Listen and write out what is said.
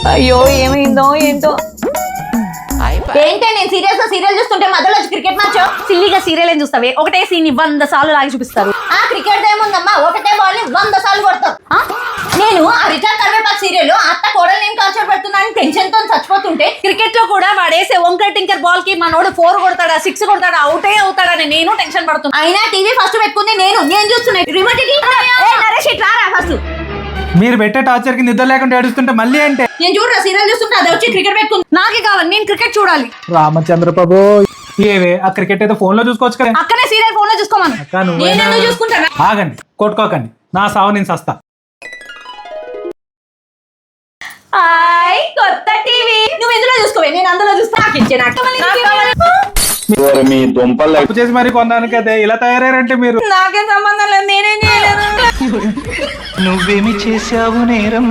అయ్యో ఏమైందో ఏంటో. ఏంటే నేను సీరియల్ చూస్తుంటే మధ్యలో క్రికెట్ మ్యాచ్ సిల్లీగా సీరియల్ ఏం చూస్తావే? ఒకటే సీన్ 100 సార్లు లాగి చూపిస్తారు. ఆ క్రికెట్ ఏముందమ్మా, ఒకటే బాల్ ని 100 సార్లు కొడతాం. నేను ఆ రిటర్న్ కరివేపాకు సీరియల్ అత్త కోడలు ఏం టార్చర్ పెడుతున్నాను టెన్షన్ తో చచ్చిపోతుంటే, క్రికెట్ లో కూడా వాడేసే వంకర్ టింకర్ బాల్ కి మనోడు 4 కొడతాడా 6 కొడతాడా అవుటే అవుతాడని నేను టెన్షన్ పడుతున్నా. అయినా టీవీ ఫస్ట్ పెట్టుకుంది నేను చూస్తున్నా రిమోట్ నరేష్ రారా ఫస్ట్. మీరు పెట్టే టార్చర్ కి నిద్ర లేకుండా ఏడుస్తుంటే మళ్ళీ అంటే నేను చూడరా సీరియల్ చూస్తుంటే అది వచ్చి క్రికెట్ పెట్టుకుంది. నాకే కావాలి, నేను క్రికెట్ చూడాలి. రామచంద్ర ప్రభు ఏవే ఆ క్రికెట్ అయితే ఫోన్ లో చూసుకోవచ్చు కదా. అక్కనే సీరియల్ ఫోన్ లో చూసుకోమను. అక్క నేను చూసుకుంటాను. ఆగండి, కొట్టుకోకండి, నా సావు నేను సస్తా. కొత్త టీవీ నువ్వు ఎందులో చూసుకోవే, నేను అందులో చూస్తా. మీ దుంపలు తప్పు చేసి మరి కొన్నాను కదే, ఇలా తయారయ్యారంటే మీరు. నాకేం సంబంధం లేదు, నేనేం చేయలేదు. నువ్వేమి చేశావు నేరం?